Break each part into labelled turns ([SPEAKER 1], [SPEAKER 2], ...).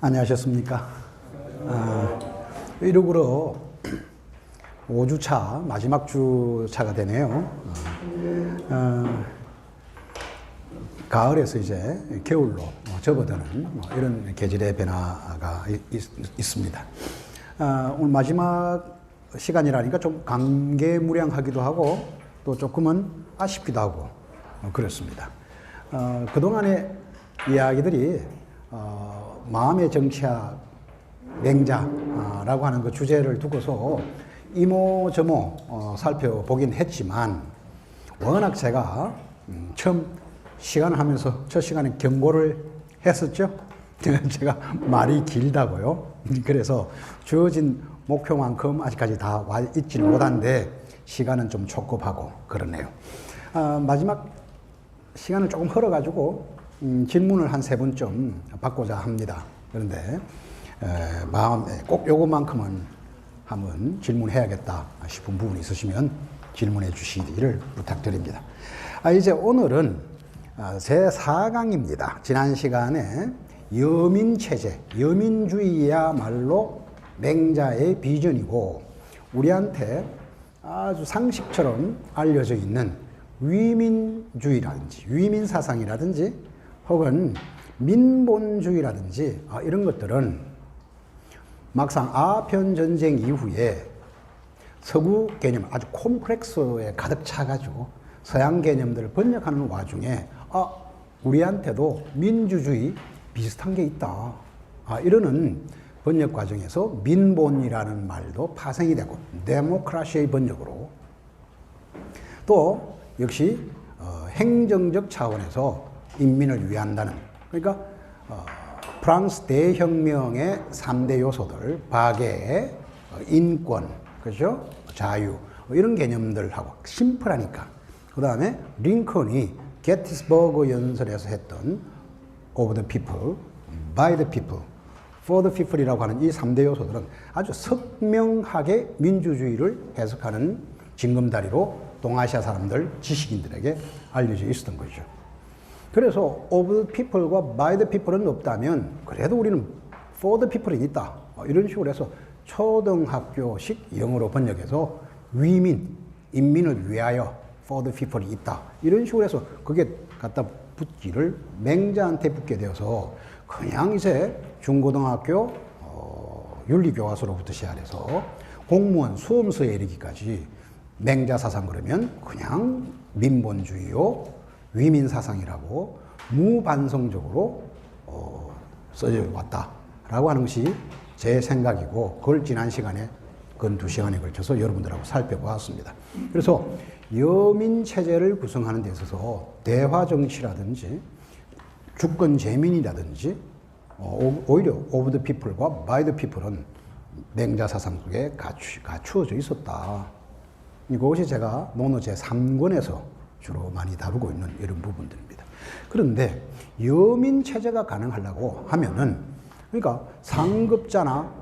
[SPEAKER 1] 안녕하셨습니까? 이르구로 5주차, 마지막 주차가 되네요. 가을에서 이제 겨울로 접어드는 이런 계절의 변화가 있습니다. 오늘 마지막 시간이라니까 좀 감개무량하기도 하고 또 조금은 아쉽기도 하고 그렇습니다. 그동안의 이야기들이 마음의 정치학 맹자라고 하는 그 주제를 두고서 이모저모 살펴보긴 했지만 워낙 제가 처음 시간을 하면서 첫 시간에 경고를 했었죠. 제가 말이 길다고요. 그래서 주어진 목표만큼 아직까지 다 와 있지는 못한데 시간은 좀 촉박하고 그러네요. 마지막 시간을 조금 흘러가지고 질문을 한 3번쯤 받고자 합니다. 그런데 마음에 꼭 요것만큼은 한번 질문해야겠다 싶은 부분이 있으시면 질문해 주시기를 부탁드립니다. 이제 오늘은 제4강입니다. 지난 시간에 여민체제, 여민주의야말로 맹자의 비전이고 우리한테 아주 상식처럼 알려져 있는 위민주의라든지 위민사상이라든지 혹은 민본주의라든지 이런 것들은 막상 아편전쟁 이후에 서구 개념 아주 콤플렉스에 가득 차가지고 서양 개념들을 번역하는 와중에 우리한테도 민주주의 비슷한 게 있다 이러는 번역 과정에서 민본이라는 말도 파생이 되고 데모크라시의 번역으로 또 역시 행정적 차원에서 인민을 위한다는 그러니까 프랑스 대혁명의 3대 요소들 박애, 인권, 그죠? 자유 이런 개념들하고 심플하니까 그 다음에 링컨이 게티스버그 연설에서 했던 of the people, by the people, for the people이라고 하는 이 3대 요소들은 아주 선명하게 민주주의를 해석하는 징검다리로 동아시아 사람들, 지식인들에게 알려져 있었던 거죠. 그래서 of the people과 by the people은 없다면 그래도 우리는 for the people이 있다. 이런 식으로 해서 초등학교식 영어로 번역해서 위민, 인민을 위하여 for the people이 있다. 이런 식으로 해서 그게 갖다 붙기를 맹자한테 붙게 되어서 그냥 이제 중고등학교 윤리교과서로부터 시작해서 공무원 수험서에 이르기까지 맹자 사상 그러면 그냥 민본주의요 위민사상이라고 무반성적으로 써져 왔다라고 하는 것이 제 생각이고 그걸 지난 시간에 근 2시간에 걸쳐서 여러분들하고 살펴보았습니다. 그래서 여민체제를 구성하는 데 있어서 대화정치라든지 주권재민이라든지 오히려 of the people과 by the people은 맹자 사상 속에 갖추어져 있었다. 이것이 제가 논어 제3권에서 주로 많이 다루고 있는 이런 부분들입니다. 그런데 여민체제가 가능하려고 하면은 그러니까 상급자나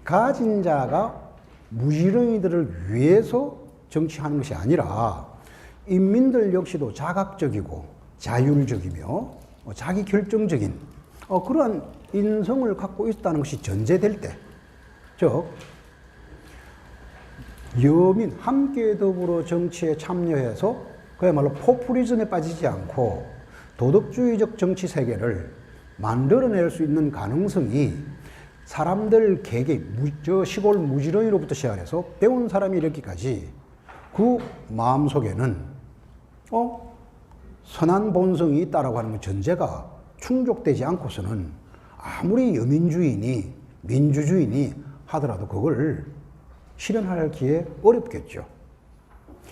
[SPEAKER 1] 가진 자가 무지렁이들을 위해서 정치하는 것이 아니라 인민들 역시도 자각적이고 자율적이며 자기 결정적인 그러한 인성을 갖고 있다는 것이 전제될 때, 즉 여민 함께 더불어 정치에 참여해서 그야말로 포퓰리즘에 빠지지 않고 도덕주의적 정치 세계를 만들어낼 수 있는 가능성이 사람들 개개, 시골 무지렁이로부터 시작해서 배운 사람이 이르기까지 그 마음속에는 선한 본성이 있다라고 하는 전제가 충족되지 않고서는 아무리 여민주의니 민주주의니 하더라도 그걸 실현하기에 어렵겠죠.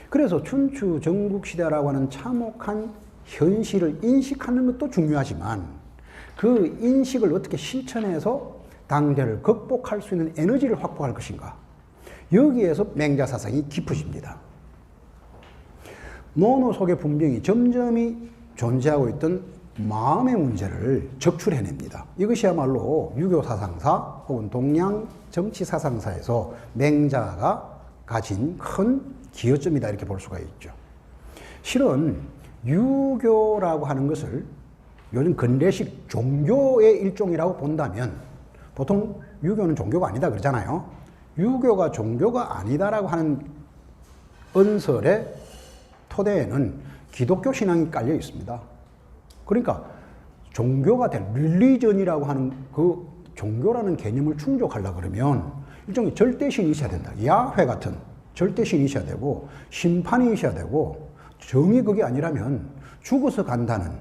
[SPEAKER 1] 그래서 춘추 전국시대라고 하는 참혹한 현실을 인식하는 것도 중요하지만 그 인식을 어떻게 실천해서 당대를 극복할 수 있는 에너지를 확보할 것인가. 여기에서 맹자 사상이 깊어집니다. 논어 속의 분명히 점점이 존재하고 있던 마음의 문제를 적출해냅니다. 이것이야말로 유교 사상사 혹은 동양 정치 사상사에서 맹자가 가진 큰 기여점이다 이렇게 볼 수가 있죠. 실은 유교라고 하는 것을 요즘 근대식 종교의 일종이라고 본다면 보통 유교는 종교가 아니다 그러잖아요. 유교가 종교가 아니다라고 하는 언설의 토대에는 기독교 신앙이 깔려 있습니다. 그러니까 종교가 될 릴리전이라고 하는 그 종교라는 개념을 충족하려고 그러면 일종의 절대신이 있어야 된다. 야훼 같은 절대신이 있어야 되고 심판이 있어야 되고 정이 그게 아니라면 죽어서 간다는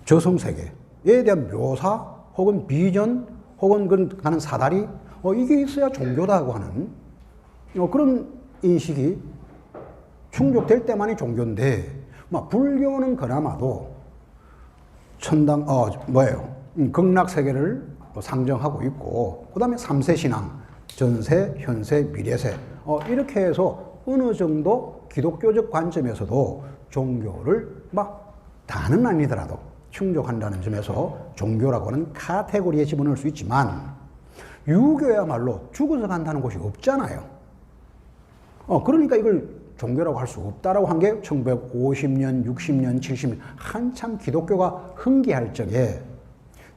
[SPEAKER 1] 저승세계에 대한 묘사 혹은 비전 혹은 가는 사다리 이게 있어야 종교다고 하는 그런 인식이 충족될 때만이 종교인데 불교는 그나마도 천당 극락세계를 상정하고 있고 그 다음에 3세 신앙 전세, 현세, 미래세 이렇게 해서 어느 정도 기독교적 관점에서도 종교를 다는 아니더라도 충족한다는 점에서 종교라고 하는 카테고리에 집어넣을 수 있지만 유교야말로 죽어서 간다는 곳이 없잖아요. 그러니까 이걸 종교라고 할 수 없다라고 한 게 1950년, 60년, 70년 한참 기독교가 흥기할 적에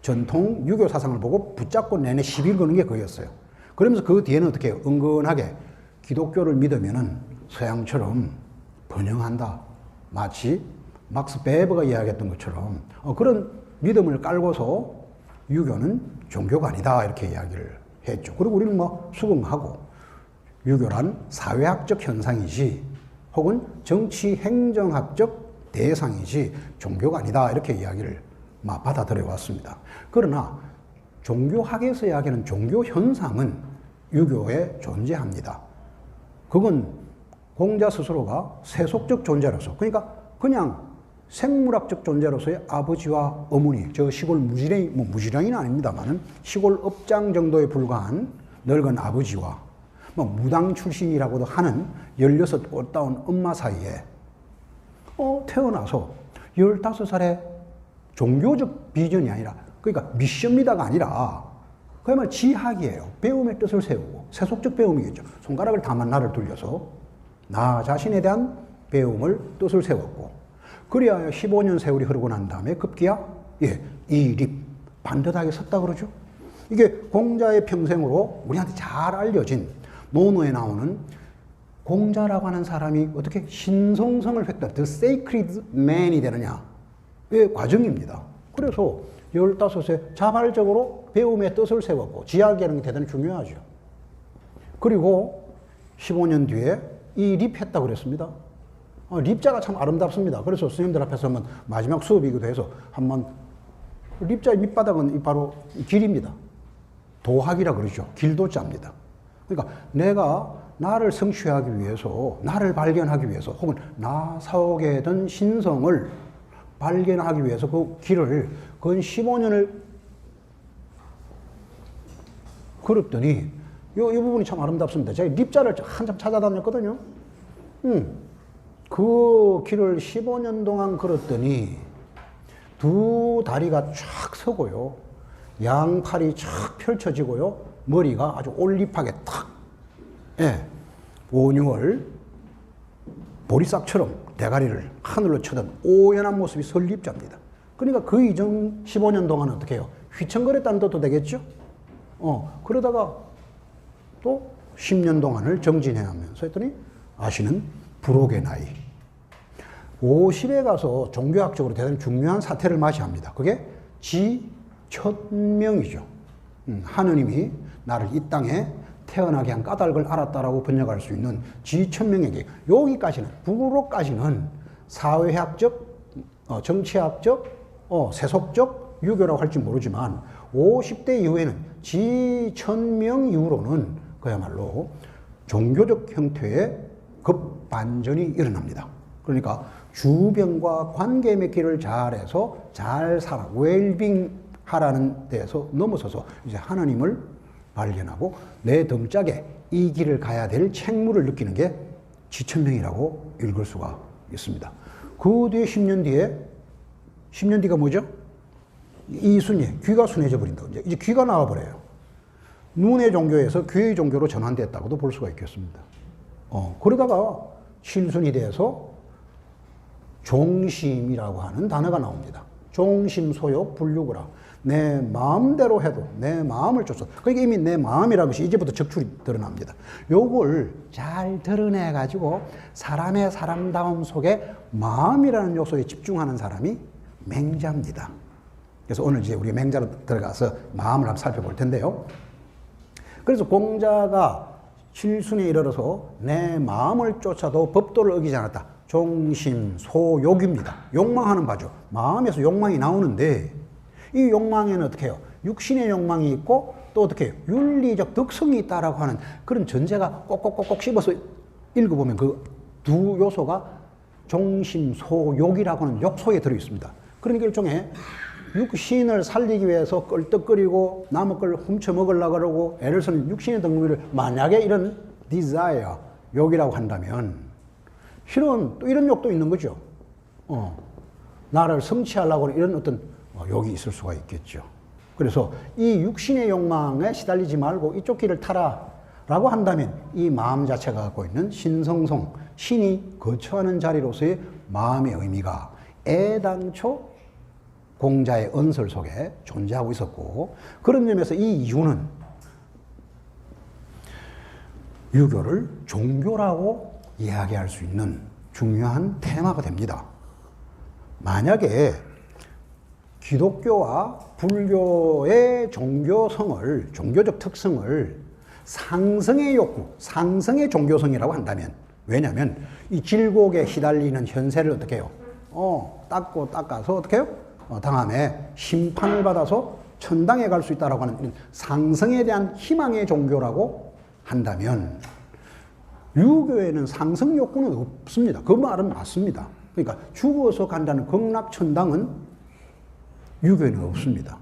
[SPEAKER 1] 전통 유교 사상을 보고 붙잡고 내내 시비 거는 게 그거였어요. 그러면서 그 뒤에는 어떻게 해요? 은근하게 기독교를 믿으면은 서양처럼 번영한다. 마치 막스 베버가 이야기했던 것처럼 그런 믿음을 깔고서 유교는 종교가 아니다 이렇게 이야기를 했죠. 그리고 우리는 수긍하고 유교란 사회학적 현상이지 혹은 정치 행정학적 대상이지 종교가 아니다 이렇게 이야기를 받아들여 왔습니다. 그러나 종교학에서 이야기하는 종교 현상은 유교에 존재합니다. 그건 공자 스스로가 세속적 존재로서 그러니까 그냥 생물학적 존재로서의 아버지와 어머니 저 시골 무지랭이 무지랭이는 아닙니다만은 시골 업장 정도에 불과한 늙은 아버지와 무당 출신이라고도 하는 16 꽃다운 엄마 사이에 태어나서 15살에 종교적 비전이 아니라 그러니까 미션미다가 아니라 그야말로 지학이에요. 배움의 뜻을 세우고 세속적 배움이겠죠. 손가락을 다만 나를 돌려서 나 자신에 대한 배움을 뜻을 세웠고 그래야 15년 세월이 흐르고 난 다음에 급기야 이립 반듯하게 섰다 그러죠. 이게 공자의 평생으로 우리한테 잘 알려진 논어에 나오는 공자라고 하는 사람이 어떻게 신성성을 획득, the sacred man이 되느냐의 과정입니다. 그래서 15세 자발적으로 배움의 뜻을 세웠고 지학이라는 게 대단히 중요하죠. 그리고 15년 뒤에 이 립했다고 그랬습니다. 립자가 참 아름답습니다. 그래서 스님들 앞에서 한번 마지막 수업이기도 해서 한번 립자의 밑바닥은 바로 길입니다. 도학이라 그러죠. 길도자입니다. 그러니까 내가 나를 성취하기 위해서, 나를 발견하기 위해서, 혹은 나 속에 든 신성을 발견하기 위해서 그 길을 근 15년을 걸었더니 이 부분이 참 아름답습니다. 제가 립자를 한참 찾아다녔거든요. 그 길을 15년 동안 걸었더니 두 다리가 쫙 서고요. 양팔이 쫙 펼쳐지고요. 머리가 아주 올립하게 탁, 온유월 보리싹처럼 대가리를 하늘로 쳐든 오연한 모습이 설립자입니다. 그러니까 그 이전 15년 동안 어떻게 해요? 휘청거렸다는 뜻도 되겠죠? 그러다가 또 10년 동안을 정진해하면서 했더니 아시는 불혹의 나이. 50에 가서 종교학적으로 대단히 중요한 사태를 맞이합니다. 그게 지천명이죠. 하느님이 나를 이 땅에 태어나게 한 까닭을 알았다라고 번역할 수 있는 지천명에게 여기까지는 불혹까지는 사회학적, 정치학적, 세속적 유교라고 할지 모르지만 50대 이후에는 지천명 이후로는 그야말로 종교적 형태의 급반전이 일어납니다. 그러니까 주변과 관계 맺기를 잘해서 잘 살아, 웰빙 하라는 데서 넘어서서 이제 하나님을 발견하고 내 등짝에 이 길을 가야 될 책무를 느끼는 게 지천명이라고 읽을 수가 있습니다. 그 뒤에 10년 뒤가 뭐죠? 이순예, 귀가 순해져 버린다. 이제 귀가 나와버려요. 눈의 종교에서 귀의 종교로 전환됐다고도 볼 수가 있겠습니다. 그러다가 실순이 돼서 종심이라고 하는 단어가 나옵니다. 종심소욕 불유구라. 내 마음대로 해도 내 마음을 쫓아. 그러니까 이미 내 마음이라는 것이 이제부터 적출이 드러납니다. 요걸 잘 드러내 가지고 사람의 사람다움 속에 마음이라는 요소에 집중하는 사람이 맹자입니다. 그래서 오늘 이제 우리가 맹자로 들어가서 마음을 한번 살펴볼 텐데요. 그래서 공자가 실순에 이르러서 내 마음을 쫓아도 법도를 어기지 않았다. 종심소욕입니다. 욕망하는 바죠. 마음에서 욕망이 나오는데 이 욕망에는 어떻게 해요? 육신의 욕망이 있고 또 어떻게 해요? 윤리적 덕성이 있다라고 하는 그런 전제가 꼭꼭꼭꼭 씹어서 읽어보면 그 두 요소가 종심소욕이라고 하는 욕소에 들어있습니다. 그러니까 일종의 육신을 살리기 위해서 껄떡거리고 남의 걸 훔쳐 먹으려고 그러고 애를 쓰는 육신의 덕목을 만약에 이런 desire, 욕이라고 한다면 실은 또 이런 욕도 있는 거죠. 나를 성취하려고 하는 이런 어떤 욕이 있을 수가 있겠죠. 그래서 이 육신의 욕망에 시달리지 말고 이쪽 길을 타라 라고 한다면 이 마음 자체가 갖고 있는 신성성, 신이 거처하는 자리로서의 마음의 의미가 애당초 공자의 언설 속에 존재하고 있었고, 그런 점에서 이 이유는 유교를 종교라고 이야기할 수 있는 중요한 테마가 됩니다. 만약에 기독교와 불교의 종교성을, 종교적 특성을 상승의 욕구, 상승의 종교성이라고 한다면, 왜냐하면 이 질곡에 휘달리는 현세를 어떻게 해요? 닦고 닦아서 어떻게 해요? 다음에 심판을 받아서 천당에 갈 수 있다라고 하는 이런 상승에 대한 희망의 종교라고 한다면 유교에는 상승 욕구는 없습니다. 그 말은 맞습니다. 그러니까 죽어서 간다는 극락천당은 유교에는 없습니다.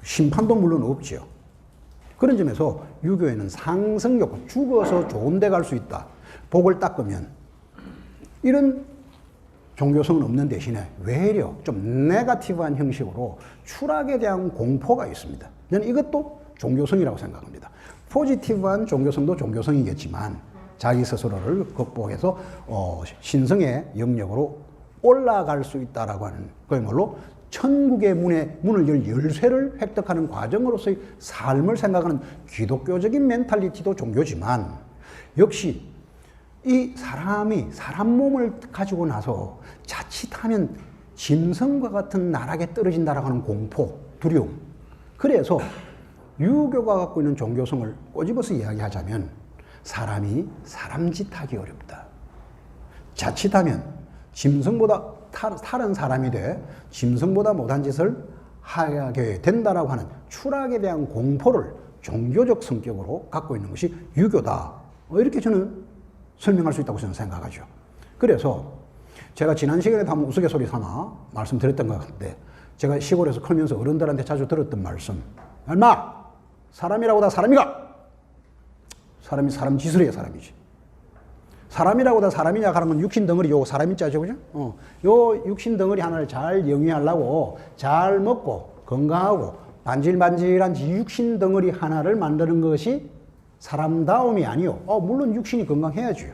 [SPEAKER 1] 심판도 물론 없지요. 그런 점에서 유교에는 상승 욕구, 죽어서 좋은 데 갈 수 있다. 복을 닦으면 이런 종교성은 없는 대신에 외려 좀 네거티브한 형식으로 추락에 대한 공포가 있습니다. 저는 이것도 종교성이라고 생각합니다. 포지티브한 종교성도 종교성이겠지만 자기 스스로를 극복해서 신성의 영역으로 올라갈 수 있다라고 하는 그야말로 천국의 문을 열 열쇠를 획득하는 과정으로서의 삶을 생각하는 기독교적인 멘탈리티도 종교지만 역시 이 사람이 사람 몸을 가지고 나서 자칫하면 짐승과 같은 나락에 떨어진다라고 하는 공포, 두려움. 그래서 유교가 갖고 있는 종교성을 꼬집어서 이야기하자면 사람이 사람짓하기 어렵다. 자칫하면 짐승보다 다른 사람이 돼 짐승보다 못한 짓을 하게 된다라고 하는 추락에 대한 공포를 종교적 성격으로 갖고 있는 것이 유교다. 이렇게 저는 설명할 수 있다고 저는 생각하죠. 그래서 제가 지난 시간에도 한번 우스갯소리 삼아 말씀드렸던 것 같은데 제가 시골에서 크면서 어른들한테 자주 들었던 말씀. 얼마 사람이라고 다 사람이가 사람이 사람 짓을 해야 사람이지. 사람이라고 다 사람이냐 하는 건 육신 덩어리 요 사람이 짜죠, 그죠? 요 육신 덩어리 하나를 잘 영위하려고 잘 먹고 건강하고 반질반질한 육신 덩어리 하나를 만드는 것이 사람다움이 아니요. 물론 육신이 건강해야죠.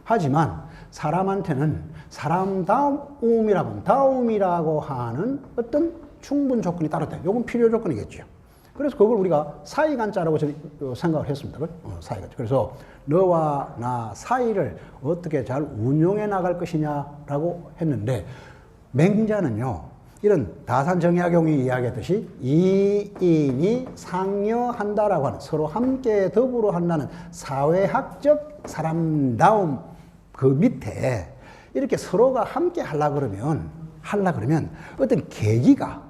[SPEAKER 1] 하지만 사람한테는 사람다움이라고 하는 어떤 충분 조건이 따로 있다. 이건 필요 조건이겠죠. 그래서 그걸 우리가 사이간자라고 생각을 했습니다. 사이간자. 그래서 너와 나 사이를 어떻게 잘 운용해 나갈 것이냐라고 했는데 맹자는요. 이런 다산정약용이 이야기했듯이 이인이 상여한다라고 하는 서로 함께 더불어 한다는 사회학적 사람다움 그 밑에 이렇게 서로가 함께 하려 그러면 어떤 계기가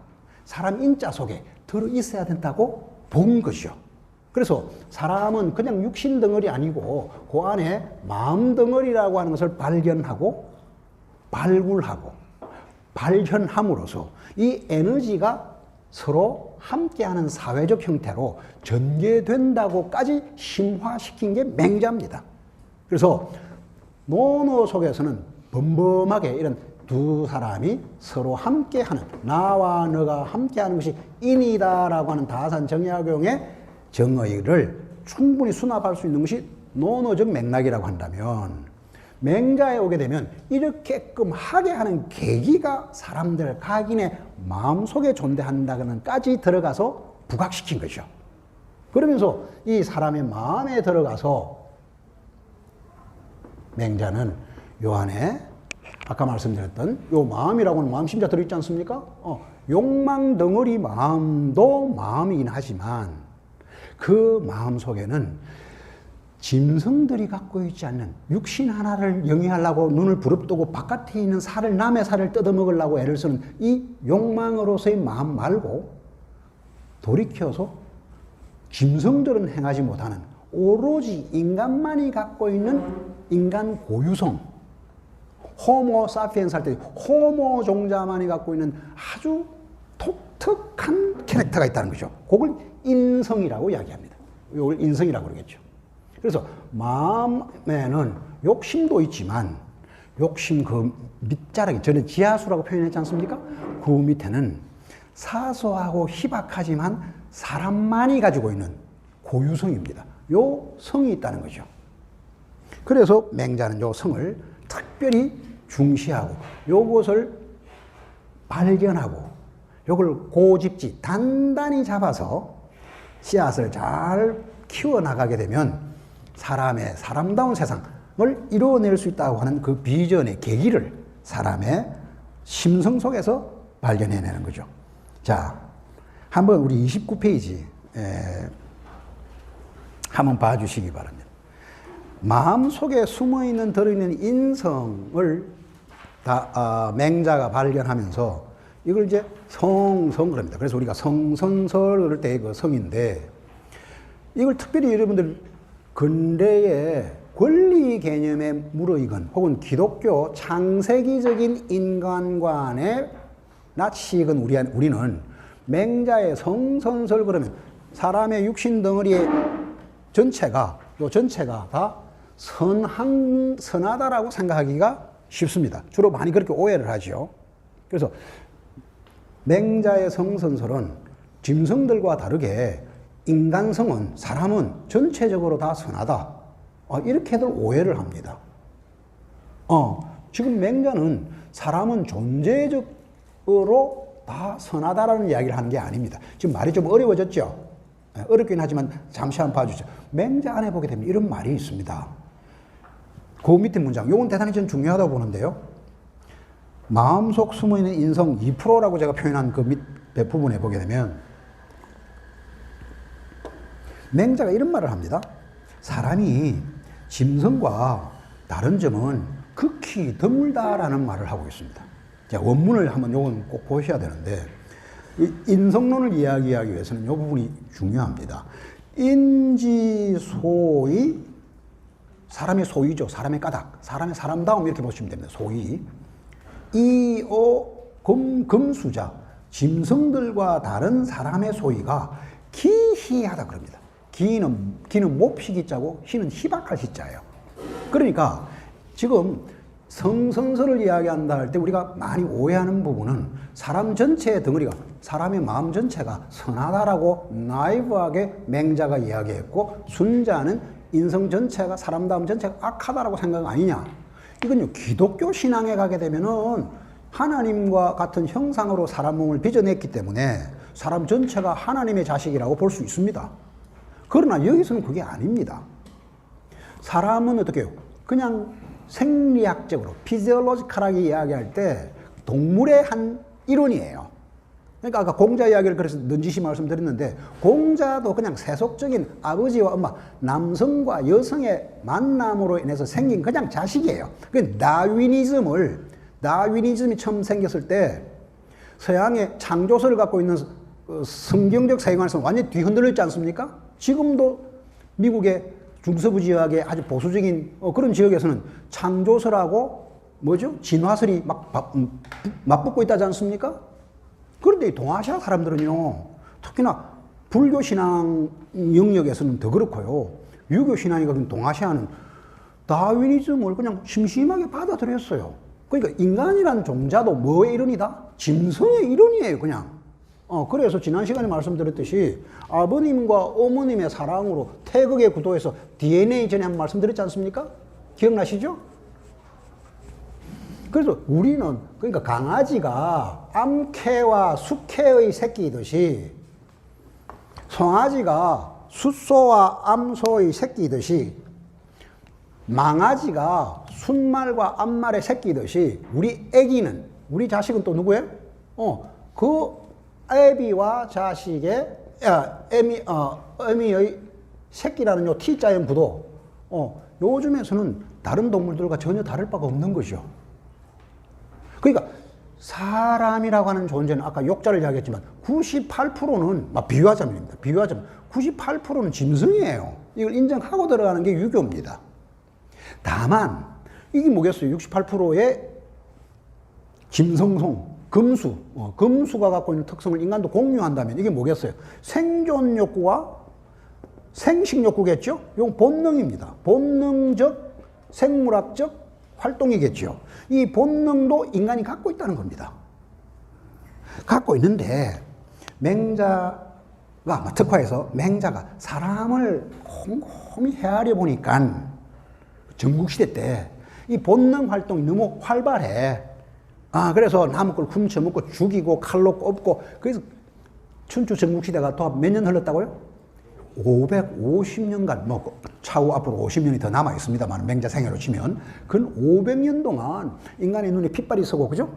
[SPEAKER 1] 사람 인자 속에 들어 있어야 된다고 본 것이죠. 그래서 사람은 그냥 육신 덩어리 아니고 그 안에 마음 덩어리라고 하는 것을 발견하고 발굴하고 발현함으로써 이 에너지가 서로 함께하는 사회적 형태로 전개된다고까지 심화시킨 게 맹자입니다. 그래서 논어 속에서는 범범하게 이런 두 사람이 서로 함께하는 나와 너가 함께하는 것이 인이다라고 하는 다산정약용의 정의를 충분히 수납할 수 있는 것이 논어적 맥락이라고 한다면 맹자에 오게 되면 이렇게끔 하게 하는 계기가 사람들 각인의 마음속에 존재한다는까지 들어가서 부각시킨 거죠. 그러면서 이 사람의 마음에 들어가서 맹자는 요 안에 아까 말씀드렸던 요 마음이라고 하는 마음 심자 들어있지 않습니까? 욕망 덩어리 마음도 마음이긴 하지만 그 마음 속에는 짐승들이 갖고 있지 않는 육신 하나를 영위하려고 눈을 부릅뜨고 바깥에 있는 살을 남의 살을 뜯어먹으려고 애를 쓰는 이 욕망으로서의 마음 말고 돌이켜서 짐승들은 행하지 못하는 오로지 인간만이 갖고 있는 인간 고유성, 호모 사피엔스 할 때 호모 종자만이 갖고 있는 아주 독특한 캐릭터가 있다는 거죠. 그걸 인성이라고 이야기합니다. 이걸 인성이라고 그러겠죠. 그래서 마음에는 욕심도 있지만 욕심 그 밑자락이 저는 지하수라고 표현했지 않습니까? 그 밑에는 사소하고 희박하지만 사람만이 가지고 있는 고유성입니다. 요 성이 있다는 거죠. 그래서 맹자는 요 성을 특별히 중시하고 요것을 발견하고 요걸 고집지 단단히 잡아서 씨앗을 잘 키워나가게 되면 사람다운 세상을 이루어낼 수 있다고 하는 그 비전의 계기를 사람의 심성 속에서 발견해내는 거죠. 자, 한번 우리 29페이지 한번 봐주시기 바랍니다. 마음속에 숨어있는 들어있는 인성을 맹자가 발견하면서 이걸 이제 성 그럽니다. 그래서 우리가 성선설 그럴 때 그 성인데 이걸 특별히 여러분들 근래에 권리 개념에 무르익은 혹은 기독교 창세기적인 인간관에 낯익은 우리는 맹자의 성선설 그러면 사람의 육신 덩어리의 전체가 다 선하다라고 생각하기가 쉽습니다. 주로 많이 그렇게 오해를 하죠. 그래서 맹자의 성선설은 짐승들과 다르게 인간성은 사람은 전체적으로 다 선하다. 이렇게들 오해를 합니다. 지금 맹자는 사람은 존재적으로 다 선하다라는 이야기를 하는 게 아닙니다. 지금 말이 좀 어려워졌죠? 어렵긴 하지만 잠시 한번 봐주죠. 맹자 안에 보게 되면 이런 말이 있습니다. 그 밑에 문장, 요건 대단히 전 중요하다고 보는데요. 마음속 숨어있는 인성 2%라고 제가 표현한 그 밑 부분에 보게 되면 맹자가 이런 말을 합니다. 사람이 짐승과 다른 점은 극히 드물다라는 말을 하고 있습니다. 자, 원문을 한번 요건 꼭 보셔야 되는데 이 인성론을 이야기하기 위해서는 이 부분이 중요합니다. 인지소위 사람의 소위죠. 사람의 까닭, 사람의 사람다움 이렇게 보시면 됩니다. 소위 금수자 짐승들과 다른 사람의 소위가 기희하다 그럽니다. 기는 몹시기 자고 희는 희박할 시자예요. 그러니까 지금 성선설을 이야기한다 할 때 우리가 많이 오해하는 부분은 사람 전체의 덩어리가 사람의 마음 전체가 선하다라고 나이브하게 맹자가 이야기했고 순자는 인성 전체가 사람다움 전체가 악하다라고 생각 아니냐. 이건요 기독교 신앙에 가게 되면은 하나님과 같은 형상으로 사람 몸을 빚어냈기 때문에 사람 전체가 하나님의 자식이라고 볼 수 있습니다. 그러나 여기서는 그게 아닙니다. 사람은 어떻게 해요? 그냥 생리학적으로 피지올로지컬하게 이야기할 때 동물의 한 일원이에요. 그러니까 아까 공자 이야기를 그래서 넌지시 말씀드렸는데 공자도 그냥 세속적인 아버지와 엄마 남성과 여성의 만남으로 인해서 생긴 그냥 자식이에요. 그 다윈이즘이 처음 생겼을 때 서양의 창조설을 갖고 있는 성경적 세계관에서 완전히 뒤흔들렸지 않습니까? 지금도 미국의 중서부 지역의 아주 보수적인 그런 지역에서는 창조설하고 뭐죠? 진화설이 막 맞붙고 있다지 않습니까? 그런데 이 동아시아 사람들은요, 특히나 불교 신앙 영역에서는 더 그렇고요. 유교 신앙이거든 동아시아는 다윈이즘을 그냥 심심하게 받아들였어요. 그러니까 인간이란 종자도 뭐의 일원이다? 짐승의 일원이에요, 그냥. 그래서 지난 시간에 말씀드렸듯이 아버님과 어머님의 사랑으로 태극의 구도에서 DNA 전에 한번 말씀드렸지 않습니까? 기억나시죠? 그래서 우리는 그러니까 강아지가 암캐와 수캐의 새끼이듯이 송아지가 숫소와 암소의 새끼이듯이 망아지가 순말과 암말의 새끼이듯이 우리 애기는 우리 자식은 또 누구예요? 그 애비와 자식의 애미의 새끼라는 요 T자형 구도 요즘에서는 다른 동물들과 전혀 다를 바가 없는 거죠. 그러니까 사람이라고 하는 존재는 아까 욕자를 이야기했지만 98%는 비유하자면입니다. 비유하자면 98%는 짐승이에요. 이걸 인정하고 들어가는 게 유교입니다. 다만 이게 뭐겠어요? 68%의 짐승성, 금수, 금수가 갖고 있는 특성을 인간도 공유한다면 이게 뭐겠어요? 생존 욕구와 생식 욕구겠죠? 이건 본능입니다. 본능적, 생물학적 활동이겠죠. 이 본능도 인간이 갖고 있다는 겁니다. 갖고 있는데 맹자가 특화해서 맹자가 사람을 곰곰이 헤아려 보니까 전국시대 때 이 본능 활동이 너무 활발해. 그래서 남의 걸 훔쳐먹고 죽이고 칼로 꼽고 그래서 춘추 전국시대가 또 몇 년 흘렀다고요? 550년간 차후 앞으로 50년이 더 남아 있습니다만 맹자 생애로 치면 근 500년 동안 인간의 눈에 핏발이 서고 그죠?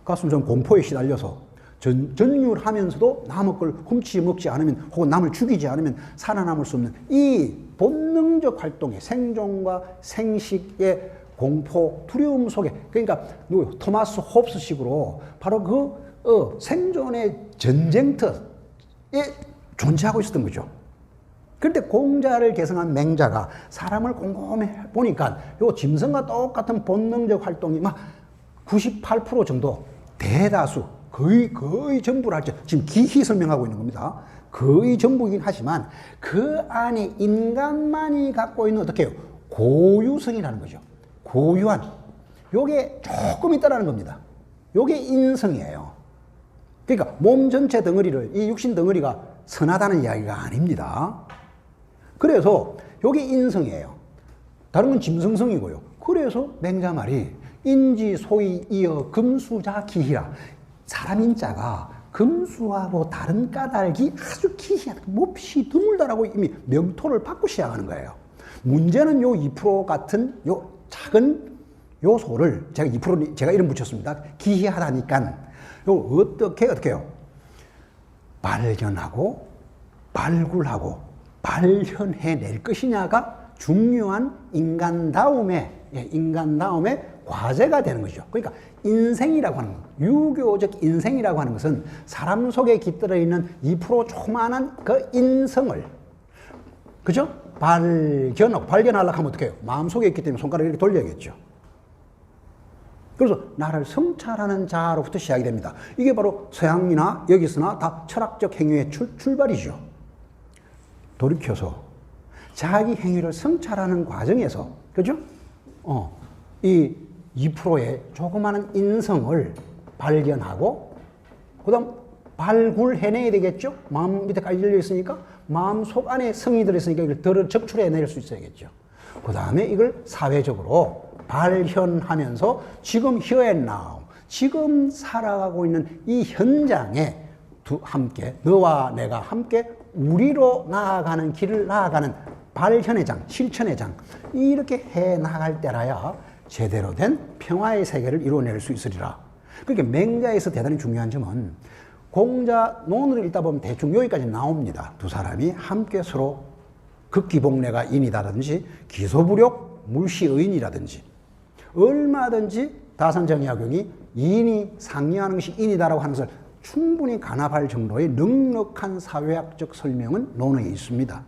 [SPEAKER 1] 가슴 좀 공포에 시달려서 전율하면서도 남의 걸 훔치먹지 않으면 혹은 남을 죽이지 않으면 살아남을 수 없는 이 본능적 활동의 생존과 생식의 공포, 두려움 속에 그러니까 토마스 홉스식으로 바로 그 생존의 전쟁터에 존재하고 있었던 거죠. 그런데 공자를 개성한 맹자가 사람을 곰곰이 보니까 요 짐승과 똑같은 본능적 활동이 막 98% 정도 대다수 거의 전부를 할지 지금 기히 설명하고 있는 겁니다. 거의 전부이긴 하지만 그 안에 인간만이 갖고 있는 어떻게 해요? 고유성이라는 거죠. 고유한 요게 조금 있다라는 겁니다. 요게 인성이에요. 그러니까 몸 전체 덩어리를 이 육신 덩어리가 선하다는 이야기가 아닙니다. 그래서 요게 인성이에요. 다른 건 짐승성이고요. 그래서 맹자 말이 인지 소위 이어 금수자 기희라. 사람 인자가 금수하고 다른 까닭이 아주 기이하다. 몹시 드물다라고 이미 명토를 받고 시작하는 거예요. 문제는 요 2% 같은 요 작은 요소를 제가 2% 제가 이름 붙였습니다. 기이하다니까 요 어떻게 해요? 발견하고 발굴하고 발현해낼 것이냐가 중요한 인간다움의 과제가 되는 거죠. 그러니까 인생이라고 하는 것, 유교적 인생이라고 하는 것은 사람 속에 깃들어 있는 2% 조그마한 그 인성을, 그죠? 발견하려고 하면 어떻게 해요? 마음속에 있기 때문에 손가락을 이렇게 돌려야겠죠. 그래서 나를 성찰하는 자로부터 시작이 됩니다. 이게 바로 서양이나 여기서나 다 철학적 행위의 출발이죠. 돌이켜서 자기 행위를 성찰하는 과정에서, 그죠? 이 2%의 조그마한 인성을 발견하고, 그 다음 발굴해내야 되겠죠? 마음 밑에까지 열려 있으니까, 마음 속 안에 성이 들어있으니까 이걸 적출해낼 수 있어야겠죠. 그 다음에 이걸 사회적으로 발현하면서 지금 here and now, 지금 살아가고 있는 이 현장에 함께, 너와 내가 함께 우리로 나아가는 길을 나아가는 발현의 장, 실천의 장, 이렇게 해 나갈 때라야 제대로 된 평화의 세계를 이루어낼 수 있으리라. 그러니까 맹자에서 대단히 중요한 점은 공자 논을 읽다 보면 대충 여기까지 나옵니다. 두 사람이 함께 서로 극기복례가 인이다든지 기소부력 물시의인이라든지 얼마든지 다산정의학경이 인이 상리하는 것이 인이다라고 하는 것을 충분히 간합할 정도의 넉넉한 사회학적 설명은 논에 있습니다.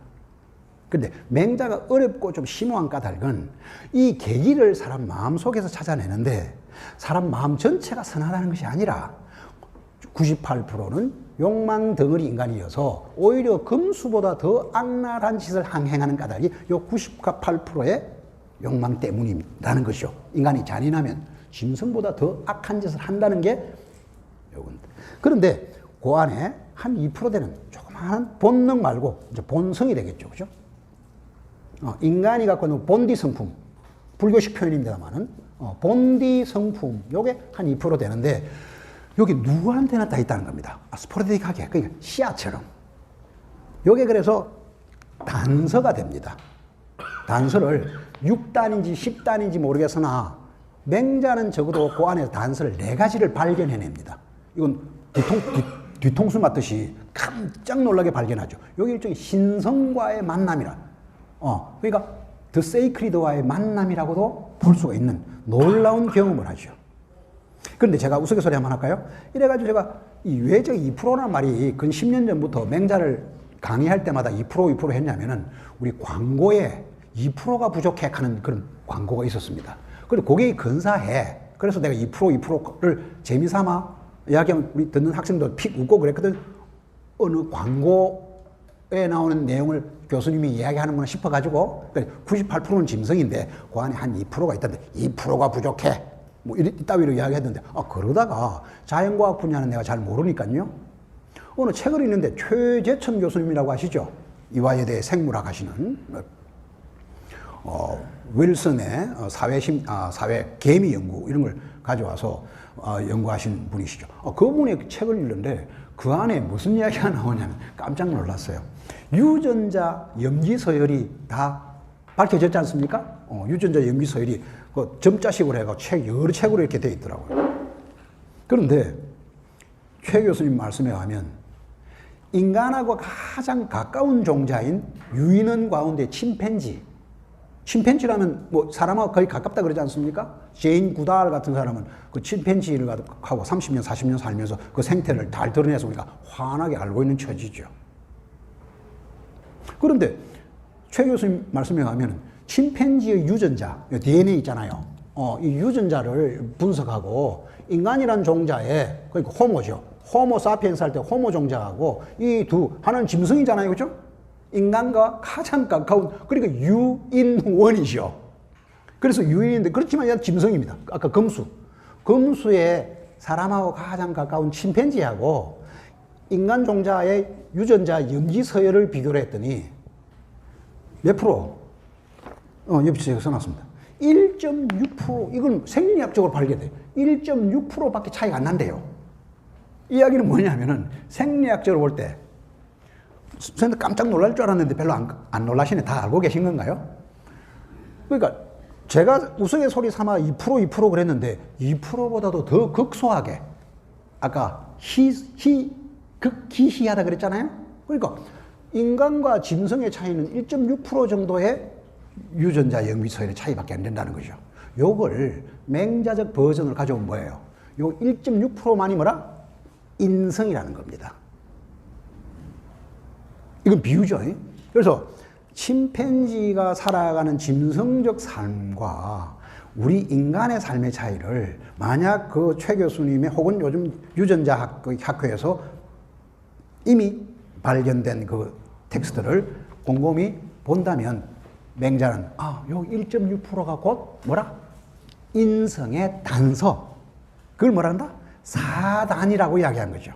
[SPEAKER 1] 그런데 맹자가 어렵고 좀 심오한 까닭은 이 계기를 사람 마음속에서 찾아내는데 사람 마음 전체가 선하다는 것이 아니라 98%는 욕망 덩어리 인간이어서 오히려 금수보다 더 악랄한 짓을 항행하는 까닭이 이 98%의 욕망 때문이라는 것이죠. 인간이 잔인하면 짐승보다 더 악한 짓을 한다는 게 요건. 그런데 그 안에 한 2% 되는 조그마한 본능 말고 이제 본성이 되겠죠. 그죠? 인간이 갖고 있는 본디 성품, 불교식 표현입니다만은 본디 성품 요게 한 2% 되는데 여기 누구한테나 다 있다는 겁니다. 스포레딕하게 그러니까 씨앗처럼. 요게 그래서 단서가 됩니다. 단서를 6단인지 10단인지 모르겠으나 맹자는 적어도 그 안에서 단서를 4가지를 발견해냅니다. 이건 뒤통수 맞듯이 깜짝 놀라게 발견하죠. 여기 일종의 신성과의 만남이라. 그러니까 더 세이크리드와의 만남이라고도 볼 수가 있는 놀라운 경험을 하죠. 그런데 제가 우스갯소리 한번 할까요? 이래가지고 제가 이 외적 2%라는 말이 근 10년 전부터 맹자를 강의할 때마다 2% 했냐면은 우리 광고에 2%가 부족해 하는 그런 광고가 있었습니다. 그리고 고객이 근사해. 그래서 내가 2%를 재미삼아 이야기하면 우리 듣는 학생도 픽 웃고 그랬거든. 어느 광고에 나오는 내용을 교수님이 이야기하는구나 싶어가지고 98%는 짐승인데 그 안에 한 2%가 있던데 2%가 부족해. 뭐 이따위로 이야기했는데 그러다가 자연과학 분야는 내가 잘 모르니까요. 어느 책을 읽는데 최재천 교수님이라고 아시죠? 이화여대 생물학 하시는 윌슨의 사회 개미 연구 이런 걸 가져와서 연구하신 분이시죠. 그분의 책을 읽는데 그 안에 무슨 이야기가 나오냐면 깜짝 놀랐어요. 유전자 염기 서열이 다 밝혀졌지 않습니까? 유전자 염기 서열이 그 점자식으로 해가지고 여러 책으로 이렇게 되어 있더라고요. 그런데 최 교수님 말씀에 하면 인간하고 가장 가까운 종자인 유인원 가운데 침팬지라면 뭐 사람하고 거의 가깝다 그러지 않습니까? 제인 구달 같은 사람은 그 침팬지를 하고 30년, 40년 살면서 그 생태를 잘 드러내서 우리가 환하게 알고 있는 처지죠. 그런데 최 교수님 말씀에 가면 침팬지의 유전자, DNA 있잖아요. 이 유전자를 분석하고 인간이란 종자에, 그러니까 호모죠. 호모 사피엔스 할 때 호모 종자하고 이 하나는 짐승이잖아요. 그죠? 인간과 가장 가까운, 그러니까 유인원이죠. 그래서 유인인데, 그렇지만 얘는 짐승입니다. 아까 금수에 사람하고 가장 가까운 침팬지하고 인간 종자의 유전자 염기 서열을 비교를 했더니 몇 프로? 옆에 제가 써놨습니다. 1.6%, 이건 생리학적으로 발견돼요. 1.6%밖에 차이가 안 난대요. 이야기는 뭐냐면은 생리학적으로 볼 때, 선생님 깜짝 놀랄 줄 알았는데 별로 안 놀라시네. 다 알고 계신 건가요? 그러니까 제가 우스갯소리 삼아 2% 그랬는데 2%보다도 더 극소하게, 아까 극기시하다 그랬잖아요? 그러니까 인간과 짐승의 차이는 1.6% 정도의 유전자 염기 서열의 차이밖에 안 된다는 거죠. 요걸 맹자적 버전을 가져온 뭐예요? 요 1.6%만이 뭐라? 인성이라는 겁니다. 이건 비유죠. 그래서 침팬지가 살아가는 짐승적 삶과 우리 인간의 삶의 차이를 만약 그 최 교수님의 혹은 요즘 유전자 학회에서 이미 발견된 그 텍스트를 곰곰이 본다면 맹자는 요 1.6%가 곧 뭐라? 인성의 단서. 그걸 뭐라 한다? 사단이라고 이야기한 거죠.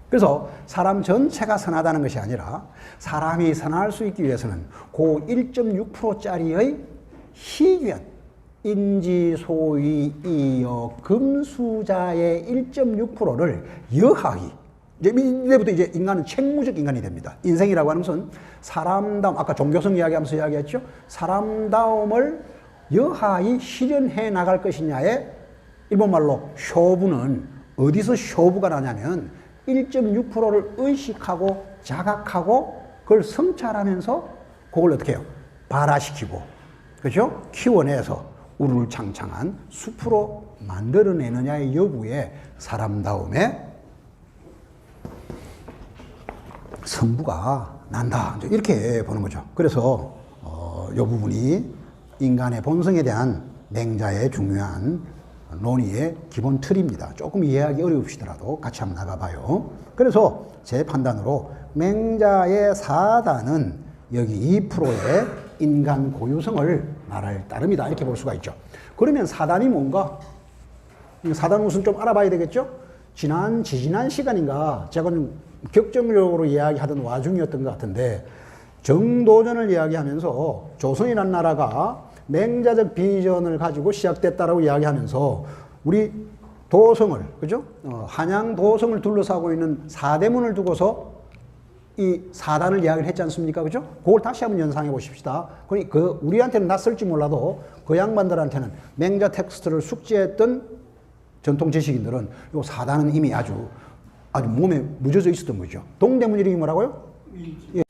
[SPEAKER 1] 그래서 사람 전체가 선하다는 것이 아니라 사람이 선할 수 있기 위해서는 그 1.6%짜리의 희귀한 인지소위 이어 금수자의 1.6%를 여하히, 이제부터 이제 인간은 책무적 인간이 됩니다. 인생이라고 하는 것은 사람다움, 아까 종교성 이야기하면서 이야기했죠. 사람다움을 여하히 실현해 나갈 것이냐에 일본말로 쇼부는 어디서 쇼부가 나냐면 1.6%를 의식하고 자각하고 그걸 성찰하면서 그걸 어떻게 해요? 발화시키고, 그렇죠? 키워내서 우르르창창한 숲으로 만들어내느냐의 여부에 사람다움의 성부가 난다. 이렇게 보는 거죠. 그래서 이 부분이 인간의 본성에 대한 맹자의 중요한 논의의 기본 틀입니다. 조금 이해하기 어려우시더라도 같이 한번 나가봐요. 그래서 제 판단으로 맹자의 사단은 여기 2%의 인간 고유성을 말할 따름이다. 이렇게 볼 수가 있죠. 그러면 사단이 뭔가? 사단 우선 좀 알아봐야 되겠죠? 지지난 시간인가 제가 좀 격정적으로 이야기하던 와중이었던 것 같은데 정도전을 이야기하면서 조선이라는 나라가 맹자적 비전을 가지고 시작됐다라고 이야기하면서 우리 도성을, 그죠? 한양 도성을 둘러싸고 있는 사대문을 두고서 이 사단을 이야기를 했지 않습니까? 그죠? 그걸 다시 한번 연상해 보십시다. 그러니까 우리한테는 낯설지 몰라도 그 양반들한테는 맹자 텍스트를 숙지했던 전통 지식인들은 요 사단은 이미 아주 몸에 묻어져 있었던 거죠. 동대문 이름이 뭐라고요? 예.